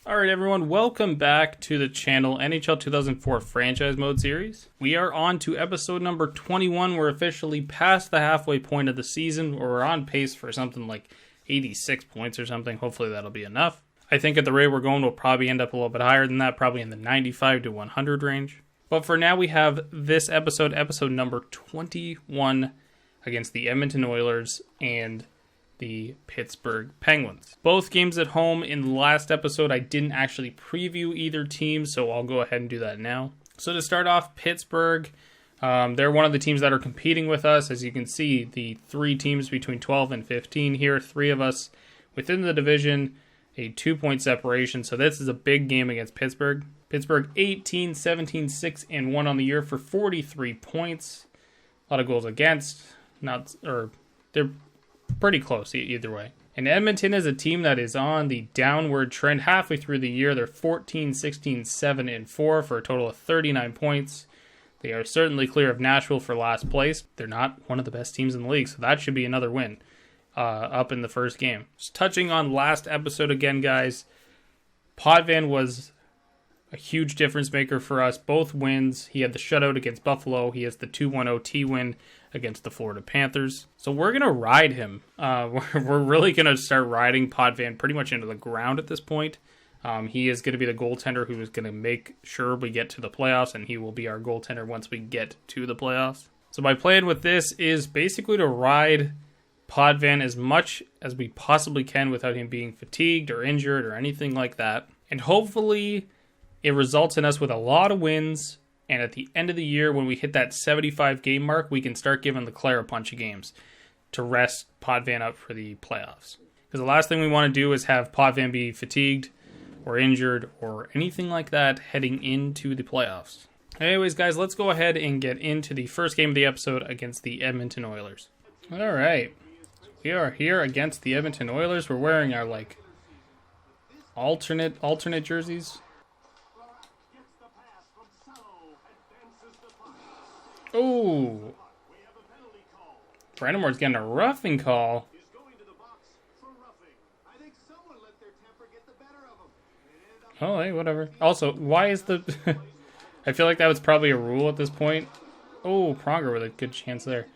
Alright everyone, welcome back to the channel NHL 2004 Franchise Mode Series. We are on to episode number 21. We're officially past the halfway point of the season. We're on pace for something like 86 points or something. Hopefully that'll be enough. I think at the rate we're going, we'll probably end up a little bit higher than that, probably in the 95 to 100 range. But for now, we have this episode number 21, against the Edmonton Oilers and the Pittsburgh Penguins. Both games at home. In the last episode, I didn't actually preview either team, so I'll go ahead and do that now. So to start off, Pittsburgh, they're one of the teams that are competing with us. As you can see, the three teams between 12 and 15 here, three of us within the division, a 2-point separation. So this is a big game against Pittsburgh. Pittsburgh 18, 17, 6, and 1 on the year for 43 points. A lot of goals against. They're pretty close either way. And Edmonton is a team that is on the downward trend halfway through the year. They're 14, 16, 7, and 4 for a total of 39 points. They are certainly clear of Nashville for last place. They're not one of the best teams in the league, so that should be another win up in the first game. Just touching on last episode again, guys. Potvin was a huge difference maker for us. Both wins. He had the shutout against Buffalo. He has the 2-1 OT win against the Florida Panthers. So we're going to ride him. We're really going to start riding Potvin pretty much into the ground at this point. He is going to be the goaltender who is going to make sure we get to the playoffs, and he will be our goaltender once we get to the playoffs. So my plan with this is basically to ride Potvin as much as we possibly can without him being fatigued or injured or anything like that. And hopefully it results in us with a lot of wins, and at the end of the year, when we hit that 75 game mark, we can start giving Leclerc a bunch of games to rest Potvin up for the playoffs. Because the last thing we want to do is have Potvin be fatigued or injured or anything like that heading into the playoffs. Anyways, guys, let's go ahead and get into the first game of the episode against the Edmonton Oilers. All right. We are here against the Edmonton Oilers. We're wearing our, alternate jerseys. Oh, Brandemore's getting a roughing call. Oh, hey, whatever. Also, why is the... I feel like that was probably a rule at this point. Oh, Pronger with a good chance there.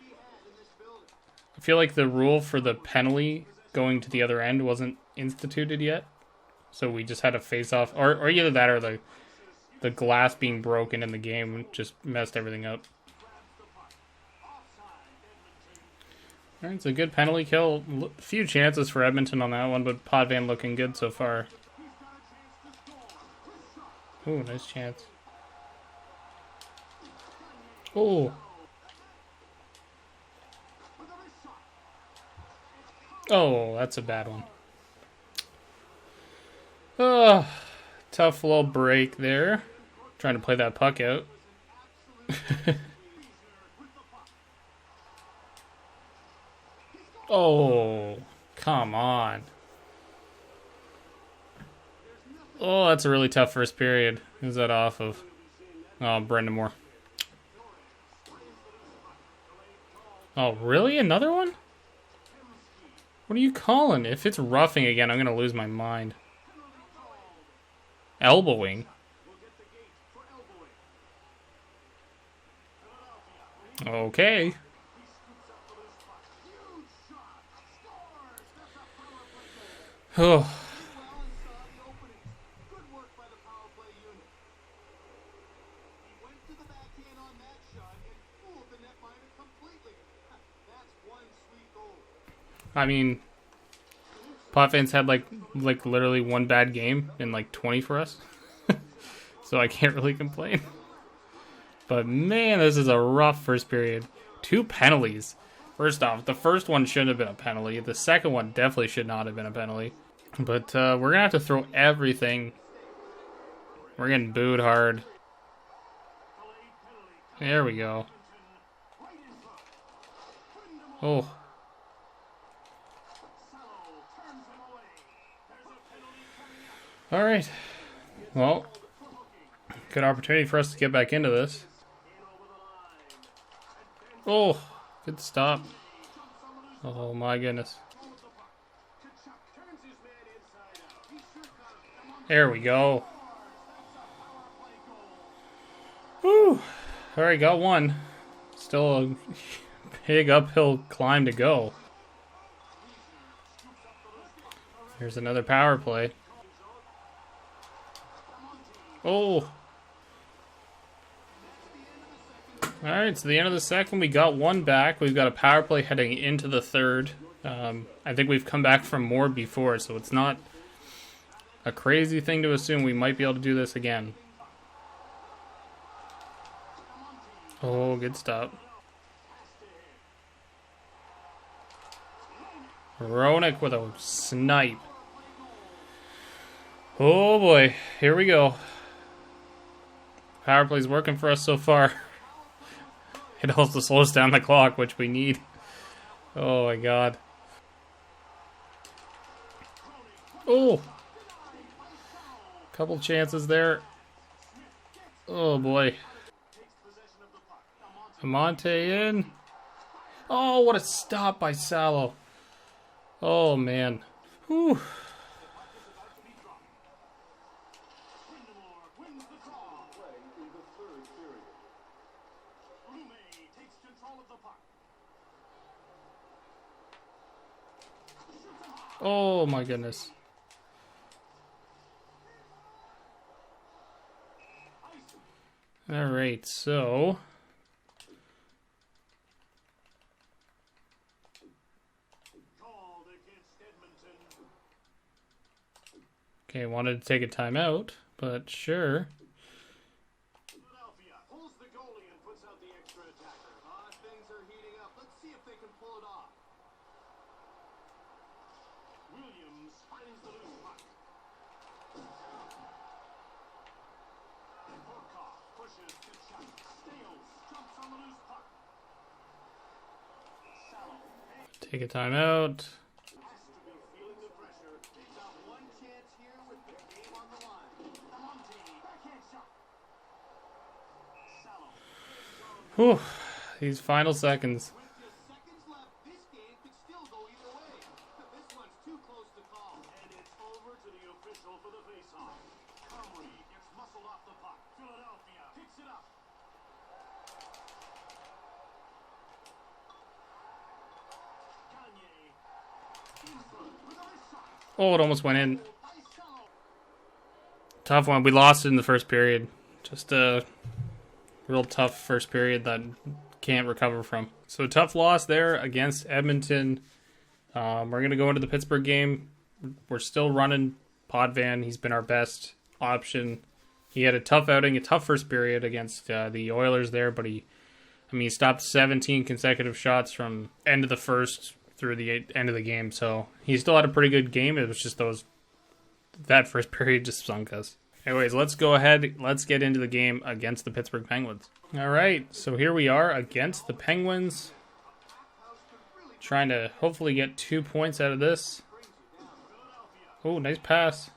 I feel like the rule for the penalty going to the other end wasn't instituted yet. So we just had a face-off. Or either that or the glass being broken in the game just messed everything up. Alright, it's a good penalty kill. A few chances for Edmonton on that one, but Potvin looking good so far. Ooh, nice chance. Oh. Oh, that's a bad one. Oh, tough little break there. Trying to play that puck out. Oh, come on. Oh, that's a really tough first period. Who's that off of? Oh, Brendamore. Oh, really? Another one? What are you calling? If it's roughing again, I'm going to lose my mind. Elbowing? Okay. Oh. I mean, Potvin's had like literally one bad game in 20 for us. So I can't really complain. But man, this is a rough first period. 2 penalties. First off, the first one shouldn't have been a penalty. The second one definitely should not have been a penalty. But we're going to have to throw everything. We're getting booed hard. There we go. Oh. All right. Well, good opportunity for us to get back into this. Oh, good stop. Oh my goodness. There we go. Whew. Alright, got one. Still a big uphill climb to go. Here's another power play. Oh. Alright, so the end of the second, we got one back. We've got a power play heading into the third. I think we've come back from more before, so it's not a crazy thing to assume we might be able to do this again. Oh, good stop. Ronick with a snipe. Oh boy, here we go. Power play's working for us so far. It also slows down the clock, which we need. Oh my god. Oh! Couple chances there. Oh boy. Amante in. Oh, what a stop by Salo. Oh man. Whew. Oh my goodness. Alright, so okay, wanted to take a timeout, but sure. Take a timeout. Whew, these final seconds. Oh, it almost went in. Tough one. We lost it in the first period. Just a real tough first period that can't recover from. So tough loss there against Edmonton. We're going to go into the Pittsburgh game. We're still running Potvin. He's been our best option. He had a tough outing, a tough first period against the Oilers there, but he stopped 17 consecutive shots from end of the first through the end of the game, so he still had a pretty good game. It was just that first period just sunk us. Anyways, let's go ahead. Let's get into the game against the Pittsburgh Penguins. All right, so here we are against the Penguins. Trying to hopefully get 2 points out of this. Oh, nice pass.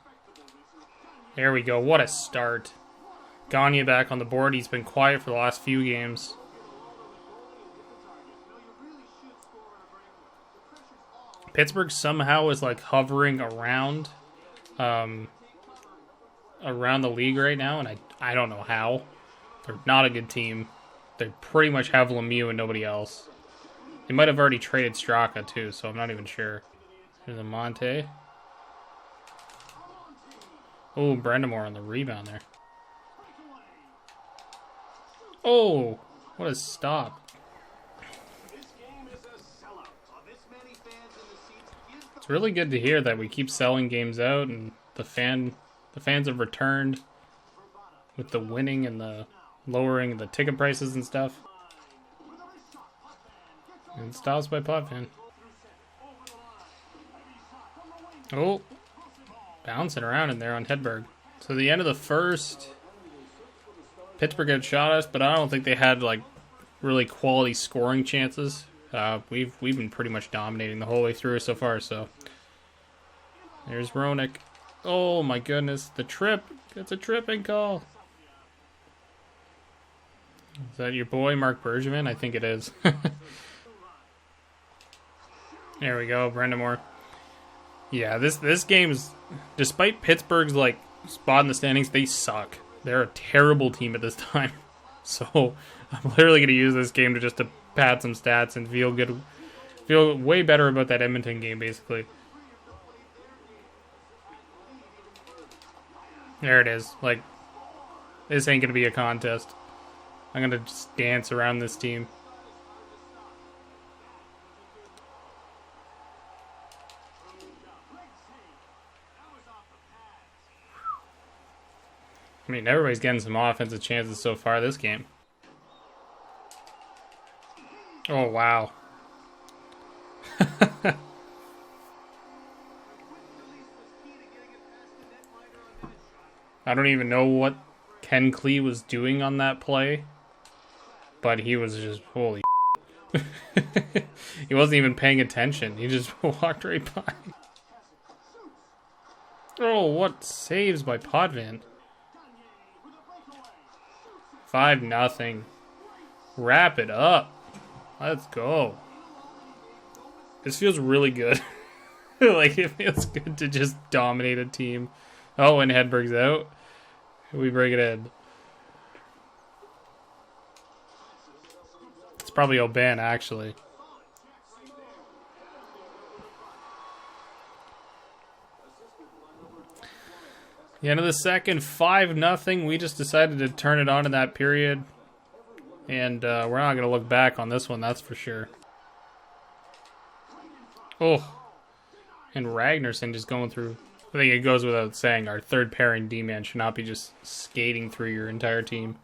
There we go. What a start. Gagne back on the board. He's been quiet for the last few games. Pittsburgh somehow is like hovering around the league right now, and I don't know how. They're not a good team. They pretty much have Lemieux and nobody else. They might have already traded Straka too, so I'm not even sure. There's a Monte. Oh, Brendamore on the rebound there. Oh, what a stop. It's really good to hear that we keep selling games out and the fans have returned with the winning and the lowering the ticket prices and stuff. And stops by Potvin. Oh, bouncing around in there on Hedberg. So the end of the first, Pittsburgh had shot us, but I don't think they had like really quality scoring chances. We've been pretty much dominating the whole way through so far. So there's Ronick. Oh my goodness, the trip! It's a tripping call. Is that your boy Mark Bergevin? I think it is. There we go, Brendamore. Yeah, this game is, despite Pittsburgh's like spot in the standings. They suck. They're a terrible team at this time. So I'm literally going to use this game to pad some stats and feel good. Feel way better about that Edmonton game, basically. There it is. Like, this ain't going to be a contest. I'm going to just dance around this team. I mean, everybody's getting some offensive chances so far this game. Oh, wow. I don't even know what Ken Klee was doing on that play, but he was just, holy he wasn't even paying attention. He just walked right by. Oh, what saves by Potvin. 5-0. Wrap it up. Let's go. This feels really good. Like, it feels good to just dominate a team. Oh, and Hedberg's out. We bring it in. It's probably Oban, actually. The end of the second, 5-0. We just decided to turn it on in that period. And we're not going to look back on this one, that's for sure. Oh. And Ragnarsson just going through. I think it goes without saying, our third pairing D-man should not be just skating through your entire team.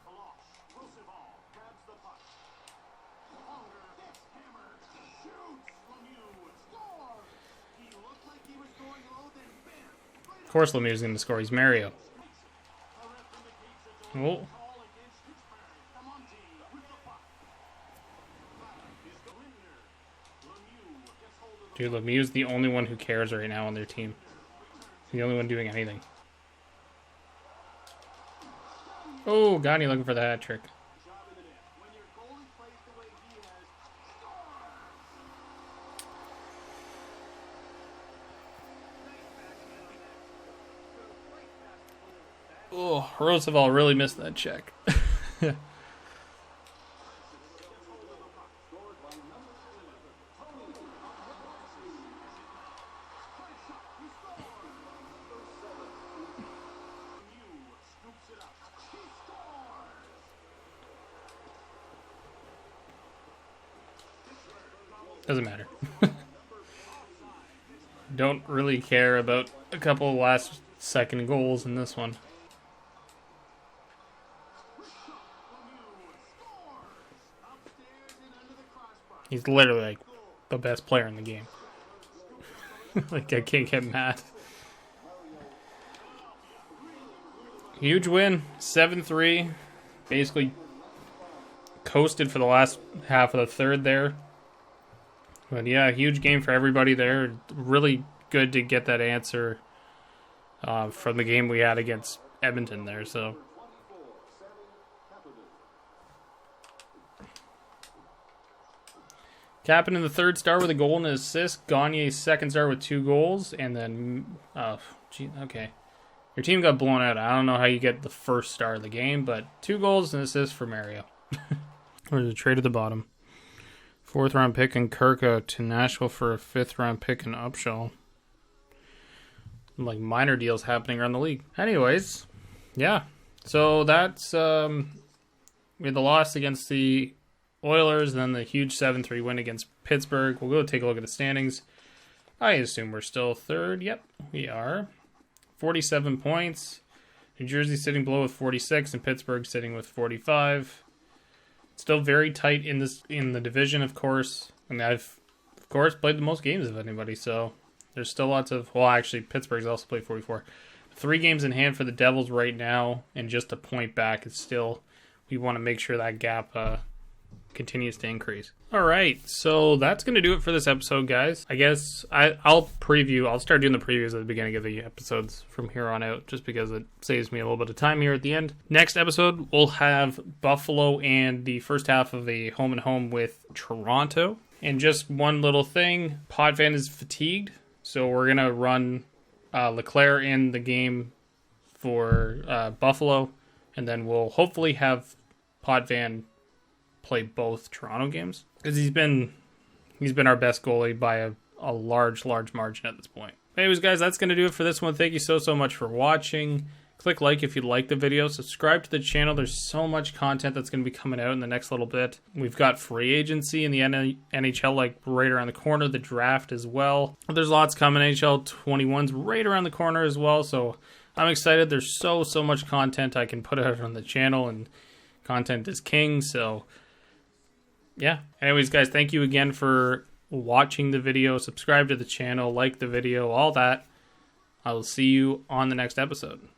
Of course Lemieux's going to score. He's Mario. Oh. Dude, Lemieux's the only one who cares right now on their team. He's the only one doing anything. Oh, Gagné looking for the hat trick. Oh, Roosevelt really missed that check. Doesn't matter. Don't really care about a couple of last second goals in this one. He's literally like the best player in the game. Like, I can't get mad. Huge win, 7-3. Basically coasted for the last half of the third there. But yeah, huge game for everybody there. Really good to get that answer from the game we had against Edmonton there. So Kapanen in the third star with a goal and an assist. Gagné's second star with 2 goals. And then, okay. Your team got blown out. I don't know how you get the first star of the game, but 2 goals and an assist for Mario. There's a trade at the bottom. 4th round pick and Kirka to Nashville for a 5th round pick and Upshaw. Like minor deals happening around the league. Anyways, yeah. So that's we had the loss against the Oilers, and then the huge 7-3 win against Pittsburgh. We'll go take a look at the standings. I assume we're still third. Yep, we are. 47 points. New Jersey sitting below with 46, and Pittsburgh sitting with 45. Still very tight in the division, of course. And I've, of course, played the most games of anybody, so there's still lots of... Well, actually, Pittsburgh's also played 44. 3 games in hand for the Devils right now, and just a point back is still... We want to make sure that gap continues to increase. All right, so that's going to do it for this episode, guys. I guess I'll start doing the previews at the beginning of the episodes from here on out, just because it saves me a little bit of time here at the end. Next episode, we'll have Buffalo and the first half of a home and home with Toronto. And just one little thing, Potvin is fatigued, so we're going to run Leclerc in the game for Buffalo, and then we'll hopefully have Potvin play both Toronto games, because he's been our best goalie by a large margin at this point. Anyways, guys, that's going to do it for this one. Thank you so much for watching. Click like if you like the video. Subscribe to the channel. There's so much content that's going to be coming out in the next little bit. We've got free agency in the NHL like right around the corner. The draft as well. There's lots coming. NHL 21's right around the corner as well. So I'm excited. There's so much content I can put out on the channel, and content is king. So yeah. Anyways, guys, thank you again for watching the video. Subscribe to the channel, like the video, all that. I will see you on the next episode.